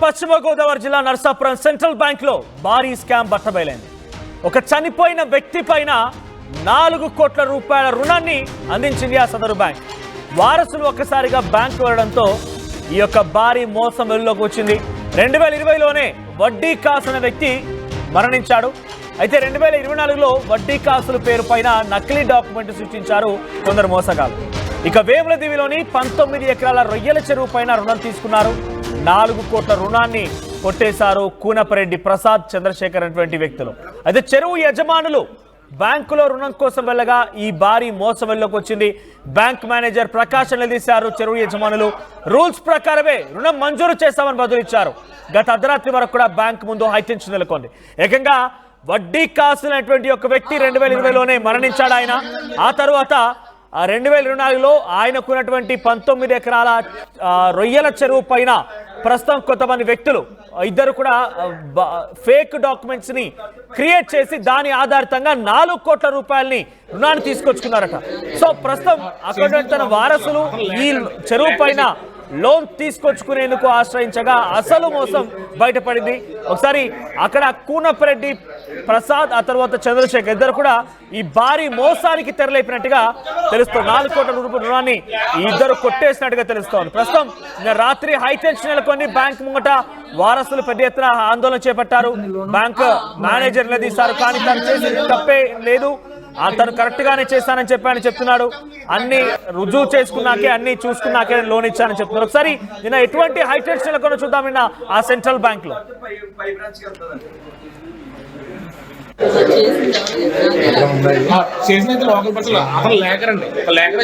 పశ్చిమ గోదావరి జిల్లా Narsapuram central bank లో భారీ స్కామ్ బట్టబయలైంది. ఒక చనిపోయిన వ్యక్తి పైన 4 కోట్ల రూపాయల రుణాన్ని అందించింది ఆ సదరు బ్యాంక్. వారసులు ఒక్కసారిగా బ్యాంక్ వెళ్లడంతో ఈ యొక్క భారీ మోసం వెలుగులోకి వచ్చింది. 2020లోనే వడ్డీ కాసు అనే వ్యక్తి మరణించాడు. అయితే 2024లో వడ్డీ కాసుల పేరు పైన నకిలీ డాక్యుమెంట్ సృష్టించారు కొందరు మోసగాలు. ఇక వేములదివిలోని 19 ఎకరాల రొయ్యల చెరువు పైన రుణం తీసుకున్నారు. 4 కోట్ల రుణాన్ని కొట్టేశారు కూనపరెడ్డి ప్రసాద్, చంద్రశేఖర్ అనేటువంటి వ్యక్తులు. అయితే చెరువు యజమానులు బ్యాంకులో రుణం కోసం వెళ్ళగా ఈ భారీ మోసం వెళ్ళలోకి వచ్చింది. బ్యాంక్ మేనేజర్ ప్రకాష్ నిలదీశారు. చెరువు యజమానులు రూల్స్ ప్రకారమే రుణం మంజూరు చేస్తామని బదులిచ్చారు. గత అర్ధరాత్రి వరకు కూడా బ్యాంక్ ముందు హైటెన్షన్ నెలకొంది. ఏకంగా వడ్డీ కాసులైనటువంటి ఒక వ్యక్తి 2020లోనే మరణించాడు ఆయన. ఆ తర్వాత 2024లో ఆయనకున్నటువంటి 19 ఎకరాల రొయ్యల చెరువు పైన ప్రస్తుతం కొంతమంది వ్యక్తులు ఇద్దరు కూడా ఫేక్ డాక్యుమెంట్స్ ని క్రియేట్ చేసి దాని ఆధారితంగా 4 కోట్ల రూపాయలని రుణాన్ని తీసుకొచ్చుకున్నారట. సో ప్రస్తుతం అక్కడ తన వారసులు ఈ చెరువు పైన లోన్ తీసుకొచ్చుకునేందుకు ఆశ్రయించగా అసలు మోసం బయటపడింది. ఒకసారి అక్కడ కూనపరెడ్డి ప్రసాద్, ఆ తర్వాత చంద్రశేఖర్ ఇద్దరు కూడా ఈ భారీ మోసానికి తెరలేపినట్టుగా తెలుస్తోంది. 4 కోట్ల రూపాయల రుణాన్ని ఈ ఇద్దరు కొట్టేసినట్టుగా తెలుస్తోంది. ప్రస్తుతం రాత్రి హైటెన్షన్ నెలకొని బ్యాంక్ ముంగట వారసులు పెద్ద ఎత్తున ఆందోళన చేపట్టారు. బ్యాంక్ మేనేజర్ నిలదీశారు. కానీ తను చేసిన తప్పే లేదు, తను కరెక్ట్ గానే చేశానని చెప్పానని చెప్తున్నాడు. అన్ని రుజువు చేసుకున్నాకే, అన్ని చూసుకున్నాకే లోన్ ఇచ్చానని చెప్తున్నారు. ఒకసారి నిన్న ఎటువంటి హైటెన్షన్ కూడా చూద్దాం. నిన్న ఆ సెంట్రల్ బ్యాంక్ లో చేసిన లోకల్ పర్సన్ అతను లేకరండి, లేకరే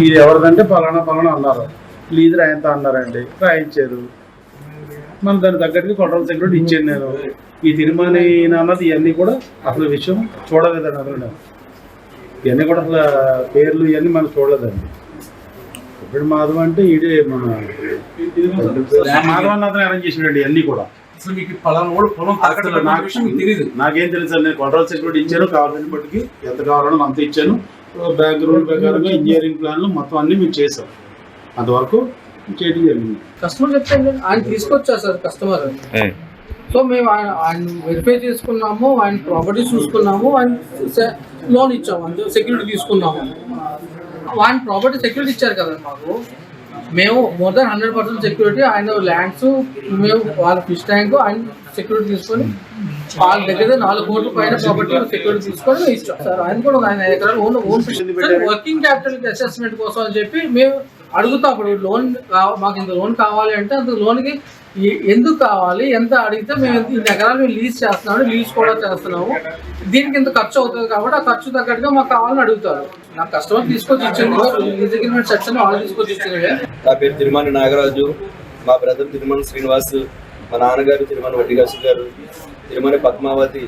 ఇది ఎవరిదంటే పలానా పలానా అన్నారు, ప్లీజ్ రాయంత అన్నారండి, రాయించారు. మనం దాని తగ్గట్టుగా కొట్టాల సెక్యూరిటీ ఇచ్చాను నేను. ఈ తిరుమని అన్నది ఇవన్నీ కూడా అసలు విషయం చూడలేదండి. అసలు నేను ఇవన్నీ కూడా అసలు పేర్లు ఇవన్నీ మనం చూడలేదండి. ఇప్పుడు మాధవ్ అంటే ఇదే మన మాధవ్ అతను అరేంజ్ చేసినాడు ఇవన్నీ కూడా. నాకేం తెలుసు అండి, నేను కొట్టాల సెక్యూరిటీ ఇచ్చాను, కావాల్సిన బట్టికి ఎంత కావాలనో అంత ఇచ్చాను. బ్యాంక్ రూల్ ప్రకారంగా ఇంజనీరింగ్ ప్లాన్లు మొత్తం అన్ని మేము చేసాం. అంతవరకు చేయడం జరిగింది. కస్టమర్ చెప్తే ఆయన తీసుకొచ్చారు సార్ కస్టమర్. సో మేము ఆయన వెరిఫై చేసుకున్నాము, ఆయన ప్రాపర్టీ చూసుకున్నాము, ఆయన లోన్ ఇచ్చాము, అంటే సెక్యూరిటీ తీసుకున్నాము. ఆయన ప్రాపర్టీ సెక్యూరిటీ ఇచ్చారు కదా మాకు. మేము మోర్ దాన్ 100% సెక్యూరిటీ, ఆయన ల్యాండ్స్, మేము వాళ్ళ ఫిష్ ట్యాంక్, ఆయన సెక్యూరిటీ తీసుకొని వాళ్ళ దగ్గర 4 కోట్ల పైన ప్రాపర్టీ సెక్యూరిటీ తీసుకొని ఇచ్చాం సార్. ఆయన కూడా ఆయన ఎకరాలు own fish working capital assessment కోసం అని చెప్పి మేము అడుగుతాం. అప్పుడు లోన్ మాకు ఇంత లోన్ కావాలి అంటే అంత లోన్కి ఎందుకు కావాలి, ఎంత అడిగితే మేము ఇంత ఎకరాలు మేము లీజ్ చేస్తున్నాము, లీజ్ కూడా చేస్తున్నాము, దీనికి ఇంత ఖర్చు అవుతుంది కాబట్టి ఆ ఖర్చు తగ్గట్టుగా మాకు కావాలని అడుగుతారు. నా కస్టమర్ తీసుకొచ్చి ఇచ్చింది లీజ్ అగ్రిమెంట్ సెక్షన్ వాళ్ళు తీసుకొచ్చి ఇచ్చింది. నా పేరు తిరుమని నాగరాజు, మా బ్రదర్ తిరుమని శ్రీనివాస్, మా నాన్నగారు తిరుమని వడ్డిగాసు గారు, తిరుమని పద్మావతి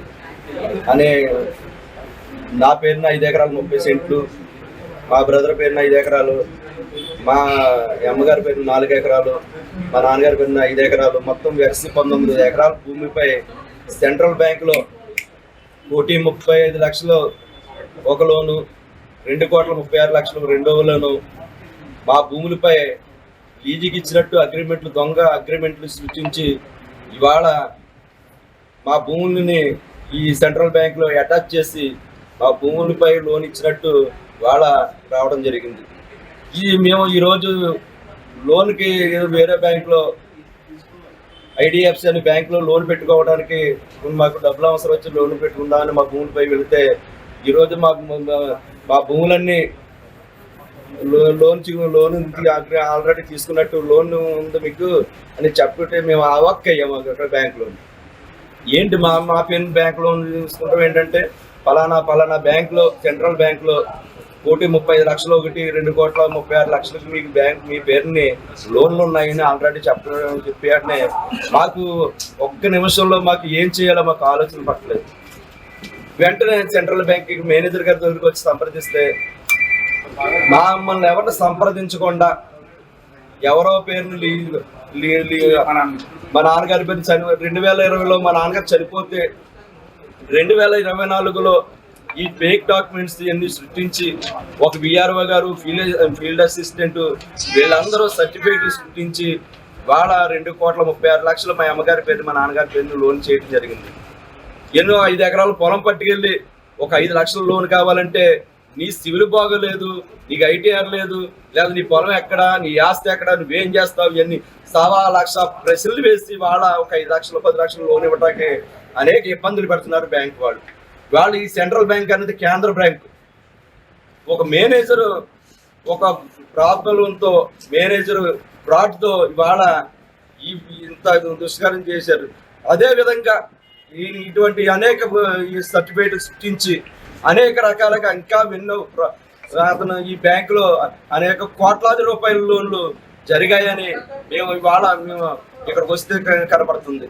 అనే నా పేరున 5 ఎకరాలు 30 సెంట్లు, మా బ్రదర్ పేరున 5 ఎకరాలు, మా అమ్మగారి పేరున 4 ఎకరాలు, మా నాన్నగారి పేరున 5 ఎకరాలు, మొత్తం వెరసి 19 ఎకరాల భూమిపై సెంట్రల్ బ్యాంకులో 1,35,00,000 ఒక లోను, 2,36,00,000 రెండవ లోను, మా భూములపై లీజుకి ఇచ్చినట్టు అగ్రిమెంట్లు, దొంగ అగ్రిమెంట్లు సృష్టించి ఇవాళ మా భూములని ఈ సెంట్రల్ బ్యాంకులో అటాచ్ చేసి మా భూములపై లోన్ ఇచ్చినట్టు ఇవాళ రావడం జరిగింది. మేము ఈరోజు లోన్కి వేరే బ్యాంకులో ఐడిఎఫ్సి అనే బ్యాంకులో లోన్ పెట్టుకోవడానికి మాకు డబ్బులు అవసరం వచ్చి లోన్ పెట్టుకుందామని మా భూములపై వెళితే ఈరోజు మా భూములన్నీ లోన్ ఆల్రెడీ తీసుకున్నట్టు లోన్ ఉంది మీకు అని చెప్పుకుంటే మేము అవాక్కయ్యాము అక్కడ బ్యాంకులో. ఏంటి మా పేరు బ్యాంక్ లోన్ తీసుకుంటాం ఏంటంటే పలానా బ్యాంకులో సెంట్రల్ బ్యాంకులో 1,35,00,000 ఒకటి, 2,36,00,000 మీకు బ్యాంక్ మీ పేరుని లోన్లు ఉన్నాయని ఆల్రెడీ చెప్పాడనే మాకు ఒక్క నిమిషంలో మాకు ఏం చేయాలో మాకు ఆలోచన పట్టలేదు. వెంటనే సెంట్రల్ బ్యాంక్ మేనేజర్ గారి దగ్గరికి వచ్చి సంప్రదిస్తే మమ్మల్ని ఎవరిని సంప్రదించకుండా ఎవరో పేరుని మా నాన్నగారి పేరు 2020లో మా నాన్నగారు చనిపోతే 2024లో ఈ ఫేక్ డాక్యుమెంట్స్ ఇవన్నీ సృష్టించి ఒక విఆర్ఓ గారు, ఫీల్డ్ అసిస్టెంట్ వీళ్ళందరూ సర్టిఫికేట్లు సృష్టించి వాళ్ళ 2,36,00,000 మా అమ్మగారి పేరు మా నాన్నగారి పేరు లోన్ చేయడం జరిగింది. ఎన్నో 5 ఎకరాల పొలం పట్టుకెళ్ళి ఒక 5 లక్షల లోన్ కావాలంటే నీ సివిల్ బాగోలేదు, నీకు ఐటీఆర్ లేదు, లేదా నీ పొలం ఎక్కడ, నీ ఆస్తి ఎక్కడ, నువ్వేం చేస్తావు, ఇవన్నీ 1,00,000 ప్రశ్నలు వేసి వాళ్ళ ఒక 5 లక్షలు 10 లక్షలు లోన్ ఇవ్వడానికి అనేక ఇబ్బందులు పెడుతున్నారు బ్యాంక్ వాళ్ళు. ఈ సెంట్రల్ బ్యాంక్ అనేది కేంద్ర బ్యాంకు. ఒక మేనేజరు ఒక ప్రాబ్లంతో మేనేజర్ ఫ్రాడ్తో ఇవాళ ఇంత దుష్కరం చేశారు. అదేవిధంగా ఇటువంటి అనేక సర్టిఫికేట్ సృష్టించి అనేక రకాలుగా ఇంకా ఎన్నో అతను ఈ బ్యాంకులో అనేక కోట్లాది రూపాయల లోన్లు జరిగాయని మేము ఇక్కడికి వస్తే కనపడుతుంది.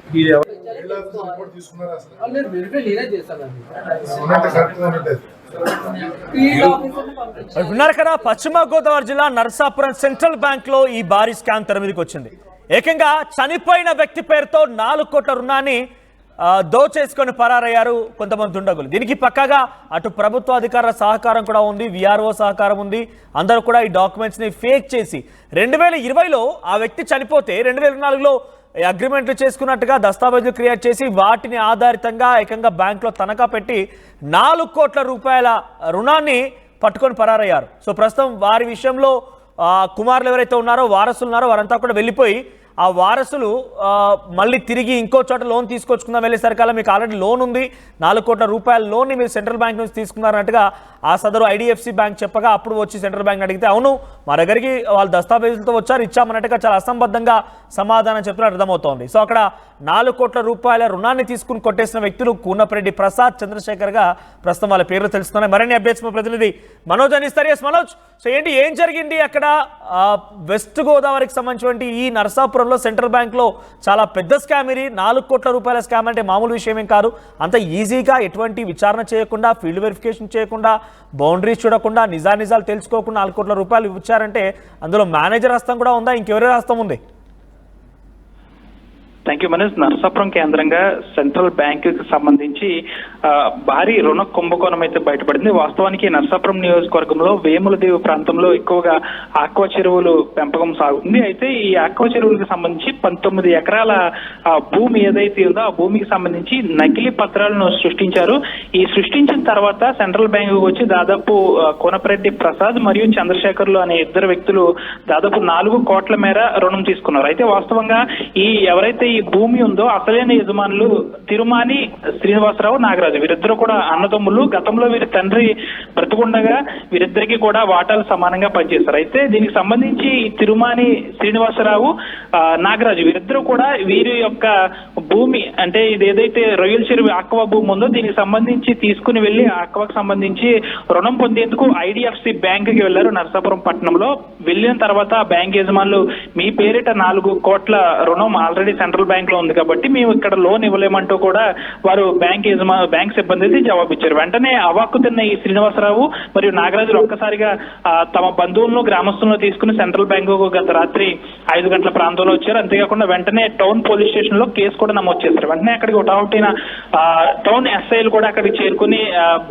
విన్నారు కదా, పశ్చిమ గోదావరి జిల్లా నరసాపురం సెంట్రల్ బ్యాంక్ లో ఈ భారీ స్కామ్ తెర మీదకి వచ్చింది. ఏకంగా చనిపోయిన వ్యక్తి పేరుతో 4 కోట్ల రుణాన్ని దోచేసుకొని పరారయ్యారు కొంతమంది దుండగులు. దీనికి పక్కాగా అటు ప్రభుత్వ అధికారుల సహకారం కూడా ఉంది, విఆర్ఓ సహకారం ఉంది. అందరూ కూడా ఈ డాక్యుమెంట్స్ని ఫేక్ చేసి 2020లో ఆ వ్యక్తి చనిపోతే 2024లో అగ్రిమెంట్లు చేసుకున్నట్టుగా దస్తావేజులు క్రియేట్ చేసి వాటిని ఆధారితంగా ఏకంగా బ్యాంకులో తనఖా పెట్టి 4 కోట్ల రూపాయల రుణాన్ని పట్టుకొని పరారయ్యారు. సో ప్రస్తుతం వారి విషయంలో కుమారులు ఎవరైతే ఉన్నారో, వారసులు ఉన్నారో వారంతా కూడా వెళ్ళిపోయి ఆ వారసులు మళ్ళీ తిరిగి ఇంకో చోట లోన్ తీసుకొచ్చుకుందాం వెళ్ళేసరికల్లా మీకు ఆల్రెడీ లోన్ ఉంది, 4 కోట్ల రూపాయల లోన్ని మీరు సెంట్రల్ బ్యాంక్ నుంచి తీసుకున్నారన్నట్టుగా ఆ సదరు ఐడిఎఫ్సి బ్యాంక్ చెప్పగా అప్పుడు వచ్చి సెంట్రల్ బ్యాంక్ అడిగితే అవును మా దగ్గరికి వాళ్ళు దస్తావేజులతో వచ్చారు, ఇచ్చామన్నట్టుగా చాలా అసంబద్ధంగా సమాధానం చెప్తున్నట్టు అర్థమవుతోంది. సో అక్కడ 4 కోట్ల రూపాయల రుణాన్ని తీసుకుని కొట్టేసిన వ్యక్తులు కూనపరెడ్డి ప్రసాద్, చంద్రశేఖర్గా ప్రస్తుతం వాళ్ళ పేర్లు తెలుస్తున్నాయి. మరిన్ని అప్డేట్స్ మా ప్రతినిధి మనోజ్ అందిస్తారు. ఎస్ మనోజ్, సో ఏంటి ఏం జరిగింది అక్కడ? వెస్ట్ గోదావరికి సంబంధించినటువంటి ఈ నరసాపురంలో సెంట్రల్ బ్యాంక్లో చాలా పెద్ద స్కామ్ ఇది. 4 కోట్ల రూపాయల స్కామ్ అంటే మామూలు విషయం ఏం కాదు. అంత ఈజీగా ఎటువంటి విచారణ చేయకుండా, ఫీల్డ్ వెరిఫికేషన్ చేయకుండా, బౌండరీస్ చూడకుండా, నిజాలు తెలుసుకోకుండా 4 కోట్ల రూపాయలు ఇచ్చారంటే అందులో మేనేజర్ హస్తం కూడా ఉందా, ఇంకెవరి హస్తం ఉంది? Thank you Manoj. నరసాపురం కేంద్రంగా సెంట్రల్ బ్యాంక్ కి సంబంధించి భారీ రుణ కుంభకోణం అయితే బయటపడింది. వాస్తవానికి నరసాపురం నియోజకవర్గంలో వేములదేవి ప్రాంతంలో ఎక్కువగా ఆక్వా చెరువులు పెంపకం సాగుతుంది. అయితే ఈ ఆక్వా చెరువులకు సంబంధించి 19 ఎకరాల భూమి ఏదైతే ఉందో ఆ భూమికి సంబంధించి నకిలీ పత్రాలను సృష్టించారు. ఈ సృష్టించిన తర్వాత సెంట్రల్ బ్యాంకు వచ్చి దాదాపు కోనపరెడ్డి ప్రసాద్ మరియు చంద్రశేఖర్లు అనే 2 వ్యక్తులు దాదాపు 4 కోట్ల మేర రుణం తీసుకున్నారు. అయితే వాస్తవంగా ఎవరైతే ఈ భూమి ఉందో అసలైన యజమానులు తిరుమాని శ్రీనివాసరావు, నాగరాజు, వీరిద్దరూ కూడా అన్నదమ్ములు. గతంలో వీరి తండ్రి బ్రతుకుండగా వీరిద్దరికి కూడా వాటాలు సమానంగా పనిచేస్తారు. అయితే దీనికి సంబంధించి తిరుమాని శ్రీనివాసరావు, నాగరాజు వీరిద్దరూ కూడా వీరి యొక్క భూమి అంటే ఇది ఏదైతే రొయ్యల చెరువు ఆక్వా భూమి ఉందో దీనికి సంబంధించి తీసుకుని వెళ్లి ఆక్వాకు సంబంధించి రుణం పొందేందుకు ఐడిఎఫ్సి బ్యాంక్ కి వెళ్లారు నరసాపురం పట్టణంలో. వెళ్ళిన తర్వాత బ్యాంక్ యజమానులు మీ పేరిట 4 కోట్ల రుణం ఆల్రెడీ సెంట్రల్ బ్యాంక్ లో ఉంది కాబట్టి మేము ఇక్కడ లోన్ ఇవ్వలేమంటూ కూడా వారు బ్యాంక్ సిబ్బంది అయితే జవాబిచ్చారు. వెంటనే అవాక్కు తిన్న ఈ శ్రీనివాసరావు మరియు నాగరాజులు ఒక్కసారిగా తమ బంధువులను గ్రామస్తులను తీసుకుని సెంట్రల్ బ్యాంకు గత రాత్రి 5 గంటల ప్రాంతంలో వచ్చారు. అంతేకాకుండా వెంటనే టౌన్ పోలీస్ స్టేషన్ లో కేసు కూడా నమోదు చేశారు. వెంటనే అక్కడికి ఒకటైన టౌన్ ఎస్ఐలు కూడా అక్కడికి చేరుకుని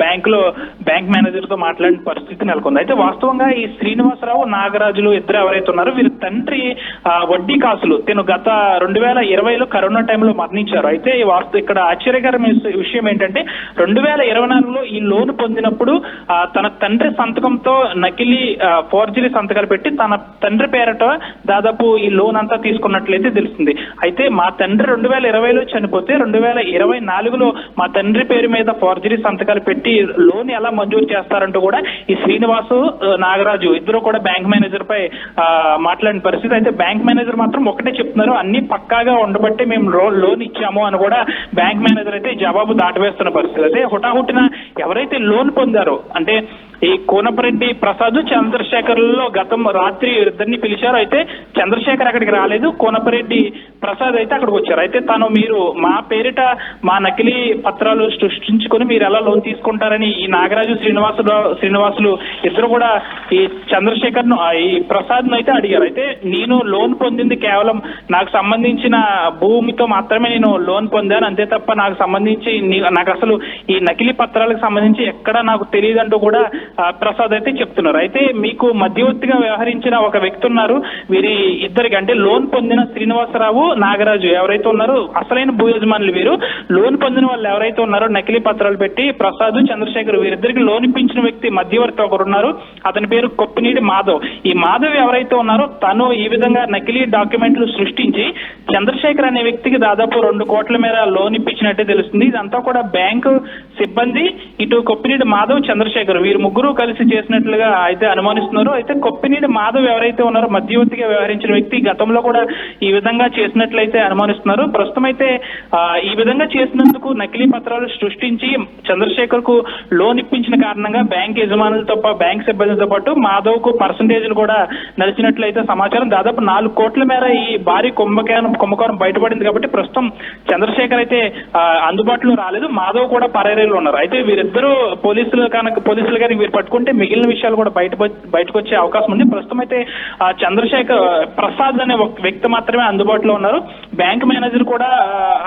బ్యాంక్ మేనేజర్ తో మాట్లాడిన పరిస్థితి నెలకొంది. అయితే వాస్తవంగా ఈ శ్రీనివాసరావు, నాగరాజులు ఇద్దరు ఎవరైతే ఉన్నారో వీరి తండ్రి వడ్డీ కాసులు తిను గత 2020లో కరోనా టైంలో మరణించారు. అయితే ఇక్కడ ఆశ్చర్యకరమైన విషయం ఏంటంటే 2024లో ఈ లోన్ పొందినప్పుడు తన తండ్రి సంతకంతో నకిలీ ఫోర్జరీ సంతకాలు పెట్టి తన తండ్రి పేరట దాదాపు ఈ లోన్ అంతా తీసుకున్నట్లయితే తెలిసింది. అయితే మా తండ్రి 2020లో చనిపోతే 2024లో మా తండ్రి పేరు మీద ఫోర్జరీ సంతకాలు పెట్టి లోన్ ఎలా మంజూరు చేస్తారంటూ కూడా ఈ శ్రీనివాసు, నాగరాజు ఇద్దరు కూడా బ్యాంక్ మేనేజర్ పై మాట్లాడిన పరిస్థితి. అయితే బ్యాంక్ మేనేజర్ మాత్రం ఒకటే చెప్తున్నారు, అన్ని పక్కాగా ఉండబట్టే మేము లోన్ ఇచ్చాము అని కూడా బ్యాంక్ మేనేజర్ అయితే జవాబు దాటవేస్తున్న పరిస్థితి. అయితే హుటాహుటిన ఎవరైతే లోన్ పొందారో అంటే ఈ కోనపరెడ్డి ప్రసాద్ చంద్రశేఖర్లో గతం రాత్రి ఇద్దరిని పిలిచారు. అయితే చంద్రశేఖర్ అక్కడికి రాలేదు, కోనపరెడ్డి ప్రసాద్ అయితే అక్కడికి వచ్చారు. అయితే మీరు మా పేరిట మా నకిలీ పత్రాలు సృష్టించుకొని మీరు ఎలా లోన్ తీసుకుంటారని ఈ నాగరాజు శ్రీనివాసులు ఇద్దరు కూడా ఈ చంద్రశేఖర్ ను ఈ ప్రసాద్ ను అయితే అడిగారు. అయితే నేను లోన్ పొందింది కేవలం నాకు సంబంధించిన భూమితో మాత్రమే నేను లోన్ పొందాను, అంతే తప్ప నాకు సంబంధించి నాకు అసలు ఈ నకిలీ పత్రాలకు సంబంధించి ఎక్కడ నాకు తెలియదంటూ కూడా ప్రసాద్ అయితే చెప్తున్నారు. అయితే మీకు మధ్యవర్తిగా వ్యవహరించిన ఒక వ్యక్తి ఉన్నారు, వీరి ఇద్దరికి అంటే లోన్ పొందిన శ్రీనివాసరావు నాగరాజు ఎవరైతే ఉన్నారో అసలైన భూ యజమానులు వీరు. లోన్ పొందిన వాళ్ళు ఎవరైతే ఉన్నారో నకిలీ పత్రాలు పెట్టి ప్రసాద్ చంద్రశేఖర్ వీరిద్దరికి లోన్ ఇప్పించిన వ్యక్తి మధ్యవర్తి ఒకరు ఉన్నారు, అతని పేరు కొప్పినీడి మాధవ్. ఈ మాధవ్ ఎవరైతే ఉన్నారో తను ఈ విధంగా నకిలీ డాక్యుమెంట్లు సృష్టించి చంద్రశేఖర్ అనే వ్యక్తికి దాదాపు 2 కోట్ల మేర లోన్ ఇప్పించినట్టే తెలుస్తుంది. ఇదంతా కూడా బ్యాంకు సిబ్బంది, ఇటు కొప్పినీడి మాధవ్, చంద్రశేఖర్ వీరు ముగ్గురు కలిసి చేసినట్లుగా అయితే అనుమానిస్తున్నారు. అయితే కొప్పినీడి మాధవ్ ఎవరైతే ఉన్నారో మధ్యవర్తిగా వ్యవహరించిన వ్యక్తి గతంలో కూడా ఈ విధంగా చేసినట్లయితే అనుమానిస్తున్నారు. ప్రస్తుతం అయితే ఈ విధంగా చేసినందుకు నకిలీ పత్రాలు సృష్టించి చంద్రశేఖర్ కు లోన్ ఇప్పించిన కారణంగా బ్యాంక్ యజమానులతో బ్యాంక్ సిబ్బందితో పాటు మాధవ్ కు పర్సంటేజ్లు కూడా నడిచినట్లయితే సమాచారం. దాదాపు 4 కోట్ల మేర ఈ భారీ కుంభకోణం బయటపడింది కాబట్టి ప్రస్తుతం చంద్రశేఖర్ అయితే అందుబాటులో రాలేదు, మాధవ్ కూడా పరారీలో ఉన్నారు. అయితే వీరిద్దరూ పోలీసులు కానీ వీరు పట్టుకుంటే మిగిలిన విషయాలు కూడా బయటకు వచ్చే అవకాశం ఉంది. ప్రస్తుతం అయితే చంద్రశేఖర్ ప్రసాద్ అనే ఒక వ్యక్తి మాత్రమే అందుబాటులో ఉన్నారు. బ్యాంక్ మేనేజర్ కూడా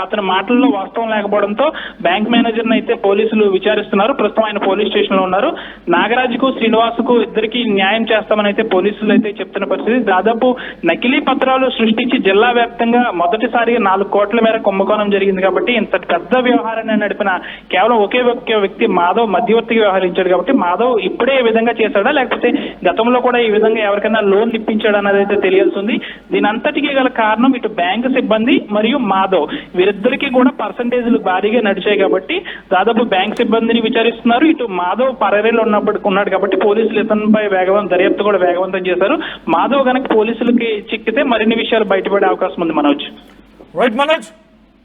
అతని మాటల్లో వాస్తవం లేకపోవడంతో బ్యాంక్ మేనేజర్ అయితే పోలీసులు విచారిస్తున్నారు. ప్రస్తుతం ఆయన పోలీస్ స్టేషన్ లో ఉన్నారు. నాగరాజుకు శ్రీనివాసుకు ఇద్దరికి న్యాయం చేస్తామని అయితే పోలీసులు అయితే చెప్తున్న పరిస్థితి. దాదాపు నకిలీ పత్రాలు సృష్టించి జిల్లా వ్యాప్తంగా మొదటిసారిగా 4 కోట్ల మేర కుంభకోణం జరిగింది కాబట్టి ఇంత పెద్ద వ్యవహారాన్ని నడిపిన కేవలం ఒకే వ్యక్తి మాధవ్ మధ్యవర్తిగా వ్యవహరించాడు కాబట్టి మాధవ్ ఇప్పుడే ఈ విధంగా చేశాడా లేకపోతే గతంలో కూడా ఈ విధంగా ఎవరికైనా లోన్ ఇప్పించాడా అన్నది అయితే తెలియాల్సి ఉంది. దీని అంతటికీ గల కారణం ఇటు బ్యాంకు సిబ్బంది మరియు మాధవ్ వీరిద్దరికీ కూడా పర్సంటేజ్లు భారీగా నడిచాయి కాబట్టి దాదాపు బ్యాంక్ సిబ్బందిని విచారిస్తున్నారు. ఇటు మాధవ్ పరారీలో ఉన్నాడు కాబట్టి పోలీసులు ఇతనిపై దర్యాప్తు కూడా వేగవంతం చేశారు. మాధవ్ గనక పోలీసులకి చిక్కితే మరిన్ని విషయాలు బయటపడే అవకాశం ఉంది. మనోజ్,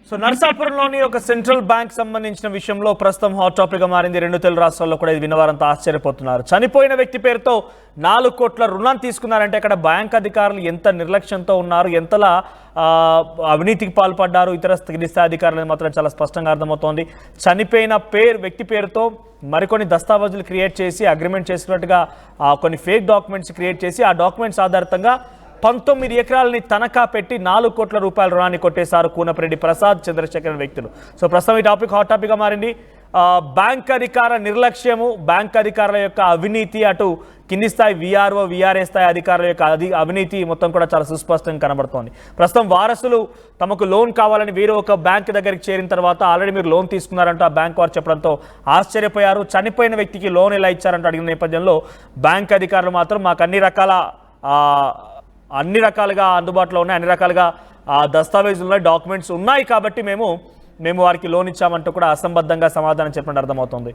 సో నర్సాపురంలోని ఒక సెంట్రల్ బ్యాంక్ సంబంధించిన విషయంలో ప్రస్తుతం హాట్ టాపిక్ గా మారింది. 2 తెలుగు రాష్ట్రాల్లో కూడా ఇది విన్నవారంతా ఆశ్చర్యపోతున్నారు. చనిపోయిన వ్యక్తి పేరుతో 4 కోట్ల రుణాన్ని తీసుకున్నారంటే అక్కడ బ్యాంక్ అధికారులు ఎంత నిర్లక్ష్యంతో ఉన్నారు, ఎంతలా అవినీతికి పాల్పడ్డారు ఇతర స్థాయి అధికారులు మాత్రం చాలా స్పష్టంగా అర్థమవుతోంది. చనిపోయిన వ్యక్తి పేరుతో మరికొన్ని దస్తావేజులు క్రియేట్ చేసి అగ్రిమెంట్ చేసినట్టుగా కొన్ని ఫేక్ డాక్యుమెంట్స్ క్రియేట్ చేసి ఆ డాక్యుమెంట్స్ ఆధారితంగా 19 ఎకరాలని తనఖా పెట్టి 4 కోట్ల రూపాయల రుణాన్ని కొట్టేశారు కూనపరెడ్డి ప్రసాద్, చంద్రశేఖర్ వ్యక్తులు. సో ప్రస్తుతం ఈ టాపిక్ హాట్ టాపిక్గా మారింది. బ్యాంక్ అధికార నిర్లక్ష్యము, బ్యాంక్ అధికారుల యొక్క అవినీతి, అటు కింది స్థాయి విఆర్ఓ విఆర్ఏ స్థాయి అధికారుల యొక్క అవినీతి మొత్తం కూడా చాలా సుస్పష్టంగా కనబడుతోంది. ప్రస్తుతం వారసులు తమకు లోన్ కావాలని వీరు ఒక బ్యాంక్ దగ్గరికి చేరిన తర్వాత ఆల్రెడీ మీరు లోన్ తీసుకున్నారంటూ ఆ బ్యాంక్ వారు చెప్పడంతో ఆశ్చర్యపోయారు. చనిపోయిన వ్యక్తికి లోన్ ఎలా ఇచ్చారంటూ అడిగిన నేపథ్యంలో బ్యాంక్ అధికారులు మాత్రం మాకు అన్ని రకాలుగా అందుబాటులో ఉన్నాయి, అన్ని రకాలుగా దస్తావేజులు ఉన్నాయి, డాక్యుమెంట్స్ ఉన్నాయి కాబట్టి మేము వారికి లోన్ ఇచ్చామంటూ కూడా అసంబద్ధంగా సమాధానం చెప్పినట్టు అర్థమవుతుంది.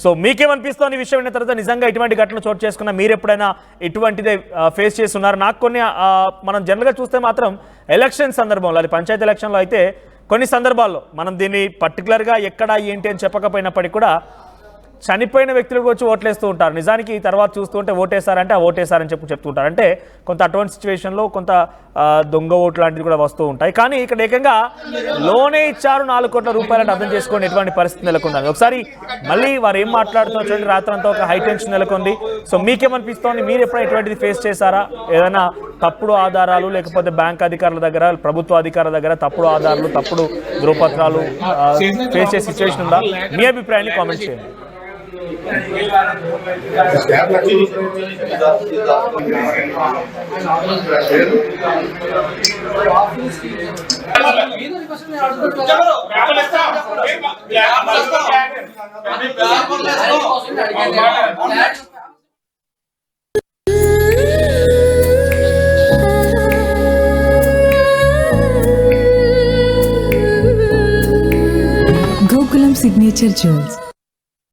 సో మీకేమనిపిస్తుంది ఈ విషయం అయిన తర్వాత నిజంగా ఇటువంటి ఘటనలు చోటు చేసుకున్న మీరు ఎప్పుడైనా ఇటువంటిదే ఫేస్ చేసి ఉన్నారు? నాకు కొన్ని మనం జనరల్గా చూస్తే మాత్రం ఎలక్షన్ సందర్భంలో, అది పంచాయతీ ఎలక్షన్లో అయితే కొన్ని సందర్భాల్లో మనం దీన్ని పర్టికులర్గా ఎక్కడ ఏంటి అని చెప్పకపోయినప్పటికీ కూడా చనిపోయిన వ్యక్తులకు వచ్చి ఓట్లేస్తూ ఉంటారు. నిజానికి తర్వాత చూస్తూ ఉంటే ఓటేశారంటే ఆ ఓటేశారని చెప్తూ ఉంటారు. అంటే కొంత అటువంటి సిచ్యువేషన్లో కొంత దొంగ ఓట్లు లాంటివి కూడా వస్తూ ఉంటాయి. కానీ ఇక్కడ ఏకంగా లోనే ఇచ్చారు 4 కోట్ల రూపాయలని అర్థం చేసుకోండి ఎటువంటి పరిస్థితి నెలకొంది. ఒకసారి మళ్ళీ వారు ఏం మాట్లాడుతున్నారు చూడండి. రాత్రంతా ఒక హై టెన్షన్ నెలకొంది. సో మీకేమనిపిస్తోంది? మీరు ఎప్పుడైనా ఎటువంటిది ఫేస్ చేశారా? ఏదైనా తప్పుడు ఆధారాలు లేకపోతే బ్యాంక్ అధికారుల దగ్గర, ప్రభుత్వ అధికారుల దగ్గర తప్పుడు ఆధారాలు, తప్పుడు ధృవపత్రాలు ఫేస్ చేసే సిచ్యువేషన్ ఉందా? మీ అభిప్రాయాన్ని కామెంట్ చేయండి. Gokulam Signature Jewels.